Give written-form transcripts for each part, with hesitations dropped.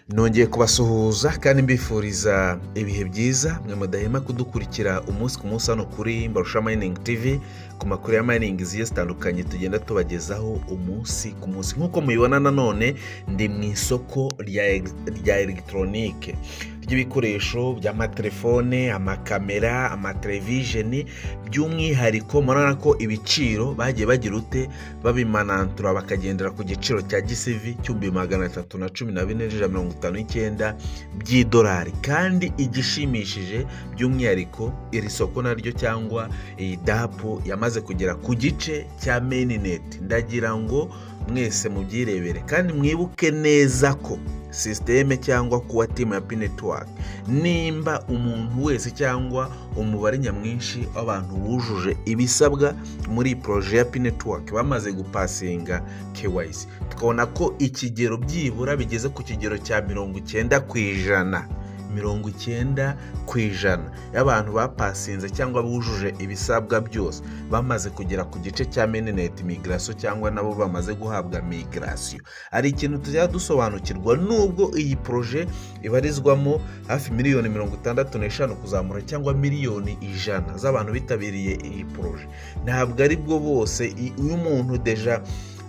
Nongeye kubasuhuza kandi mbifuriza ibihe byiza mwe mudahema kudukurikira umunsi ku munsi hano kuri Mbarusha Mining TV ku makuru ya mining ziye zitandukanye tugenda tubagezaho umunsi ku munsi. Nkuko mubibona nanone ndi mu isoko rya electronique ry'ibikoresho by'amatelefone, amakamera, amatelevision, by'umwihariko murabona ko ibiciro bagiye bagira ute babimanantura bakagendera ku giciro cya GCV $314,959 by'idolari. Kandi igishimishije by'umwihariko iri soko naryo cyangwa iyi dapu yamaze kugera ku gice cya mainnet. Ndagira ngo mwese mubyirebere kandi mwibuke neza ko systeme cyangwa kuwa team ya P-Network nimba umuntu wese cyangwa umubare nyamwinshi w'abantu bujuje ibisabwa muri projet ya P-Network bamaze gupasinga KYC, tukabona ko ikigero byibura bigeze ku kigero cya 90% y'abantu bapasinze cyangwa bujuje ibisabwa byose bamaze kugera ku gice cya mainnet migration cyangwa nabo bamaze guhabwa migration. Ari ikintu tujya dusobanukirwa nubwo iyi projet ibarizwamo hafi 65,000,000 kuzamura cyangwa 1,000,000 z'abantu bitabiriye iyi projet. Ntabwo ari bwo bose uyu muntu deja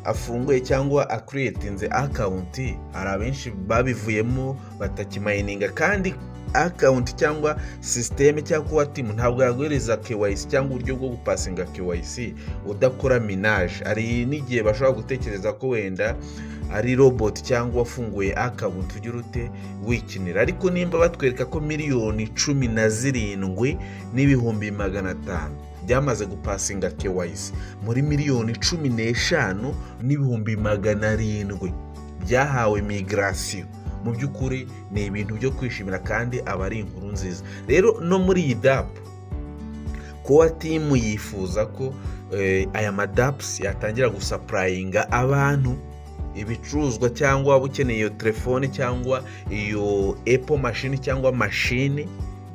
afunguye cyangwa acreatinze account, hari abenshi babivuyemo batakimayininga kandi account cyangwa systeme cyangwa team ntabwo yaguhereza KYC cyangwa uburyo bwo gupasinga KYC udakora minage. Ari n'igihe bashobora gutekereza ko wenda ari robot cyangwa afunguye account ugira ute wikinira, ariko nimba batwereka ko 1,17,500,000 byamaze gupasinga KYC muri 15,500,000 byahawe migration, mu by'ukuri ni ibintu byo kwishimira kandi aba ari inkuru nziza. Rero no muri iyi DAP kuwa team yifuza ko aya madaps yatangira gusupplyinga abantu ibicuruzwa cyangwa ukeneye iyo telefone cyangwa iyo Apple machine cyangwa machine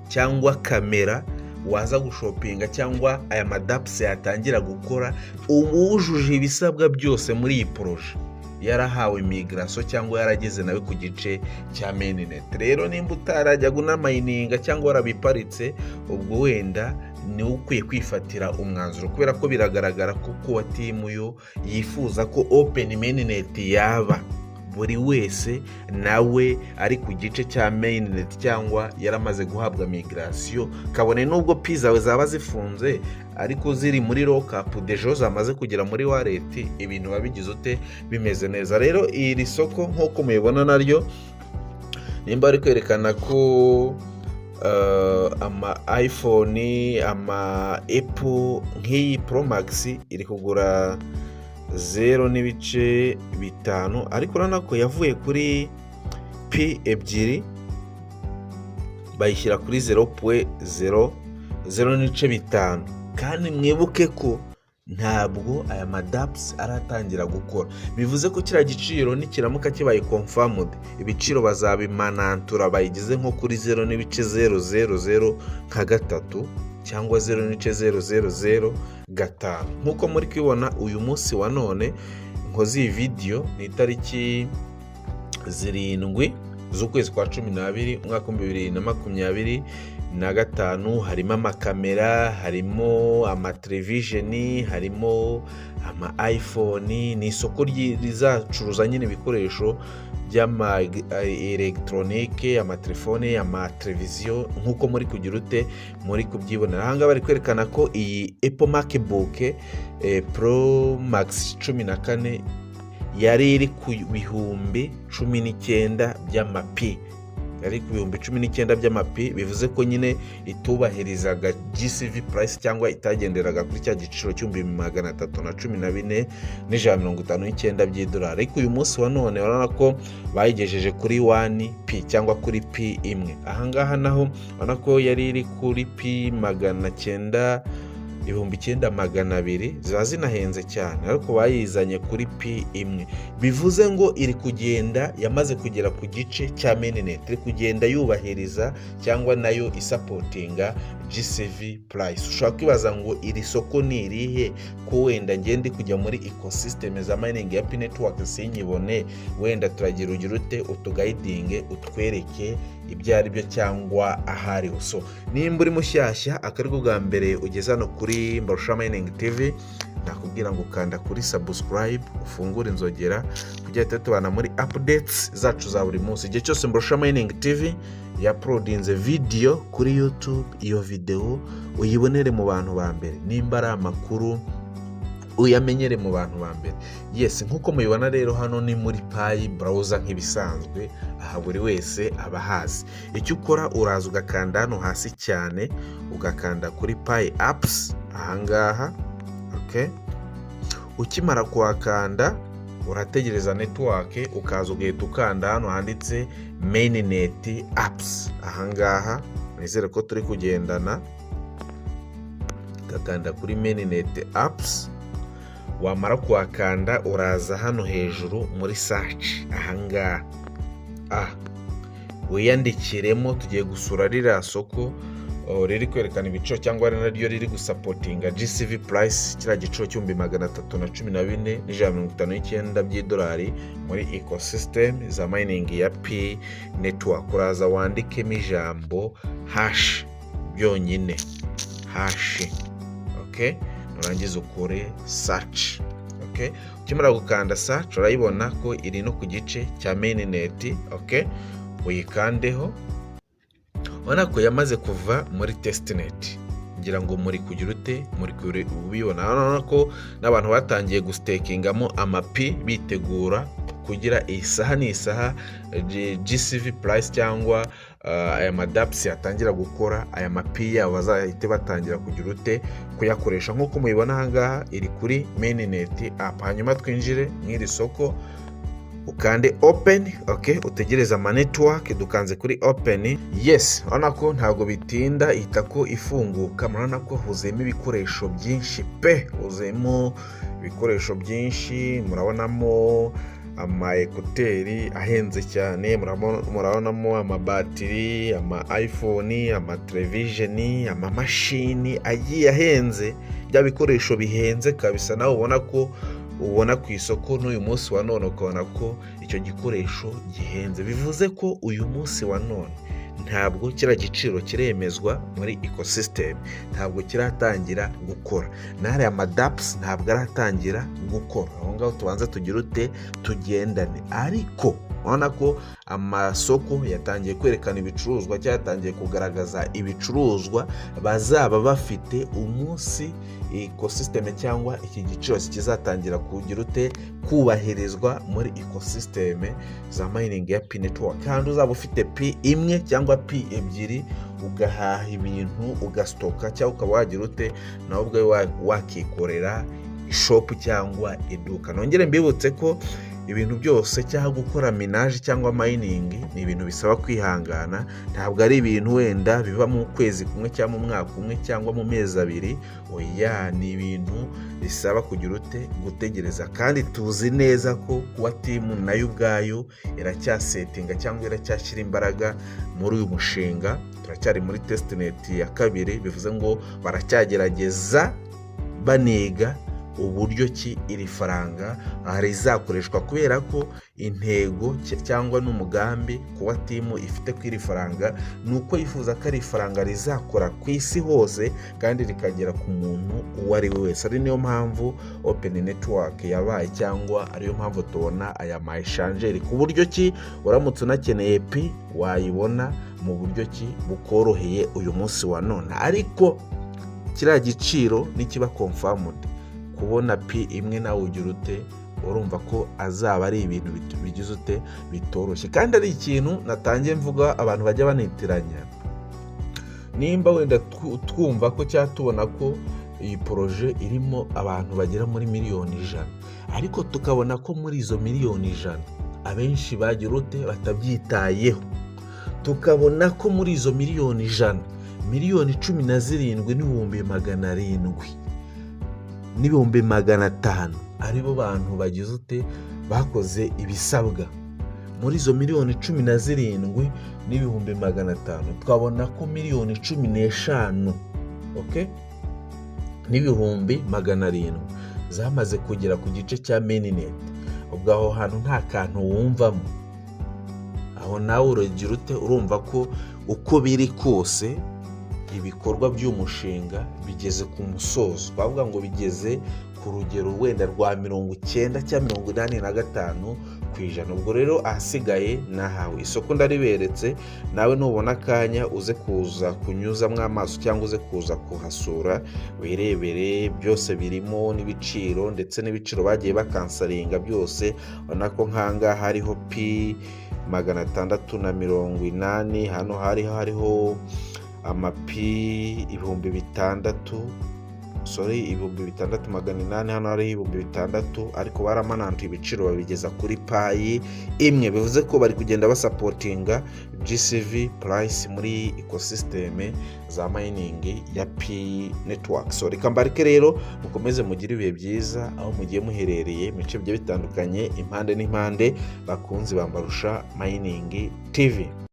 cyangwa kamera waza gushopinga cyangwa aya madaps yatangira gukora uwujuje ibisabwa byose muri iyi projet yarahawe migration cyangwa yarageze nawe ku gice cya mainnet. Rero nimba utarajya gunamayininga cyangwa warabiparitse, ubwo wenda ni ukwiye kwifatira umwanzuro kubera ko biragaragara ko kuwa team yo yifuza ko open mainnet yaba buri wese nawe ari ku gice cya mainnet cyangwa yaramaze guhabwa migration, kabone nubwo zawe zaba zifunze ariko ziri muri lockup dejo zamaze kugera muri wallet, ibintu babigize ute bimeze neza. Rero iri soko nkuko mubibona naryo nimba ari kwerekana ko ama iPhone, ama Apple nk'iyi Pro Max iri kugura 0.5, ariko urabona ko yavuye kuri P ebyiri bayishyira kuri 0.5, kandi mwibuke ko ntabwo aya madaps aratangira gukora. Bivuze ko kira giciro nikiramuka kibaye confirmed, ibiciro bazabimanantura bayigize nko kuri 0.000 cyangwa 0.000 nkuko muri kwibona uyu munsi wa none nkoze iyi video ni itariki 7 z'ukwezi kwa 12 umwaka 2025. Harimo amakamera, harimo amatelevision, harimo ama iPhone. Ni isoko rizacuruza nyine ibikoresho by'ama electronique, amatelefone, amateleviziyo nkuko muri kugira ute muri kubyibonera. Ahanga bari kwerekana ko iyi Apple MacBook Pro Max 14 yari iri ku bihumbi 19 by'amapi, yari ku bihumbi 19 by'amapi. Bivuze ko nyine itubahirizaga GCV price cyangwa itagenderaga kuri cya giciro $314,959 by'idolari. Ariko uyu munsi wa none urabona ko bayigejeje kuri 1P cyangwa kuri P1. Ahangaha naho urabona ko yari iri kuri P 900 9,200 ziba zinahenze cyane, ariko bayizanye kuri pi imwe, bivuze ngo iri kugenda yamaze kugera ku gice cya mainnet, iri kugenda yubahiriza cyangwa nayo isapotinga GCV price. Ushobora kwibaza ngo iri soko ni irihe, ko wenda ngende kujya muri ecosystem za mining ya Pi Network sinyibone, wenda turagira urugirute utuguiding utwereke ibyo ari byo cyangwa ahariho. So nimba uri mushyashya akari bwa mbere ugeze hano kuri Mbarusha Mining TV, nakubwira ngo kanda kuri subscribe, ufungure inzogera kugira ngo tubana muri updates zacu za buri munsi. Igihe cyose Mbarusha Mining TV yaprodinze video kuri YouTube, iyo video uyibonere mu bantu ba mbere, nimba ari amakuru uyamenyere mu bantu ba mbere. Yes, nkuko mubibona rero hano ni muri Pi browser nk'ibisanzwe, aha buri wese aba hazi. Icyo ukora uraza ugakanda hano hasi cyane, ugakanda kuri Pi apps ahangaha. Okay, ukimara kuhakanda urategereza network, ukaza ugahita ukanda hano handitse mainnet apps ahangaha. Nizere ko turi kugendana. Ugakanda kuri mainnet apps, wamara kuhakanda uraza hano hejuru muri search ahangaha, wiyandikiremo. Tugiye gusura ririya soko riri kwerekana ibiciro cyangwa naryo riri gusapotinga GCV price, kiriya giciro $314,159 by'idolari muri ecosystem za mining ya Pi Network. Uraza wandikemo ijambo hash byonyine, hash. Okay, nurangiza ukore search. Okay, ukimara gukanda search urayibona ko iri no ku gice cya mainnet. Okay, uyikandeho. Ubona ko yamaze kuva muri testnet, ngira ngo muri kugira ute, muri kubibona. Urabona ko n'abantu batangiye gustakingamo amapi bitegura kugira isaha n'isaha GCV price cyangwa aya madaps yatangira gukora, aya mapi yabo bazahite batangira kugira ute kuyakoresha. Nk'uko mubibona ahangaha iri kuri mainnet app. Hanyuma twinjire mw'iri soko, ukande open. Okay, utegereza ama network, dukanze kuri open. Yes, urabona ko ntabwo bitinda ihita ko ifunguka. Murabona ko huzemo ibikoresho byinshi pe, huzemo ibikoresho byinshi. Murabonamo ama ekuteri ahenze cyane, murabonamo amabatiri, ama iPhone, ama television, ama mashini agiye ahenze, bya bikoresho bihenze kabisa. Nawe ubona ku isoko n'uyu munsi wa none, ukabona ko icyo gikoresho gihenze. Bivuze ko uyu munsi wa none ntabwo kira giciro kiremezwa muri ecosystem, ntabwo kiratangira gukora, n'ariya madaps ntabwo aratangira gukora. Aho ngaho tubanza tugira ute tugendane. Ariko urabona ko amasoko yatangiye kwerekana ibicuruzwa, cyatangiye kugaragaza ibicuruzwa bazaba bafite umunsi ecosystem cyangwa iki giciro kizatangira kugira ute kubahirizwa muri ecosystem za mining ya Pi Network. Kandi uzaba ufite Pi imwe cyangwa Pi ebyiri, ugahaha ibintu ugastoka, cyangwa ukaba wagira ute nawe ubwawe wakikorera ishop cyangwa iduka. Nongere mbibutse ko ibintu byose cyangwa gukora minage cyangwa mining ni ibintu bisaba kwihangana, ntabwo ari ibintu wenda biva mu kwezi kumwe cyangwa mu mwaka umwe cyangwa mu mezi abiri. Oya, ni ibintu bisaba kugira ute gutegereza. Kandi tuzi neza ko kuba timu nayo ubwayo iracyasetinga cyangwa iracyashyira imbaraga muri uyu mushinga. Turacyari muri testnet ya kabiri, bivuze ngo baracyagerageza baniga uburyo ki iri faranga rizakoreshwa, kubera ko intego cyangwa n'umugambi kuba timu ifite ku iri faranga nuko yifuza ko ari faranga rizakora ku isi hose kandi rikagera ku muntu uwo ari we wese. Ari niyo mpamvu open network yabaye, cyangwa ariyo mpamvu tubona aya ma échangeur ku buryo ki uramutse unakeneye Pi wayibona mu buryo ki bukoroheye uyu munsi wa none. Ariko kiriya giciro nikiba confirmed, kubona Pi imwe nawe ugira ute, urumva ko azaba ari ibintu bigize ute bitoroshye. Kandi ari ikintu natangiye mvuga abantu bajya banitiranya, nimba wenda twumva ko cyatubona ko iyi projet irimo abantu bagera muri miliyoni 100, ariko tukabona ko muri izo miliyoni 100 abenshi bagira ute batabyitayeho. Tukabona ko muri izo miliyoni 100 1,17,700 aribo bantu bagize ute bakoze ibisabwa. Muri izo 1,17,500 twabona ko 15,000 okay n'ibihumbi 700 zamaze kugera ku gice cya mainnet. Ubwo aho hantu nta kantu wumvamo, aho nawe uragira ute urumva ko uko biri kose ibikorwa by'umushinga bigeze ku musozo. Bavuga ngo bigeze ku rugero wenda rwa 90 cyangwa 85%. Ubwo rero ahasigaye nahawe isoko ndariberetse, nawe nubona akanya uze kuza kunyuzamwo amaso cyangwa uze kuza kuhasura wirebere, byose birimo n'ibiciro ndetse n'ibiciro bagiye bakansaringa byose. Ubona ko nkanga hariho pi 680, hano hariho amapi 6,800, hano hariho 6,800, ariko baramanantuye ibiciro babigeza kuri payi imwe. Bivuze ko bari kugenda basapotinga GCV price muri ecosystem za mining ya Pi network. So reka mbareke rero mukomeze mugire ibihe byiza aho mugiye muherereye mu bice bigiye bitandukanye impande n'impande bakunzi bambarusha Mining TV.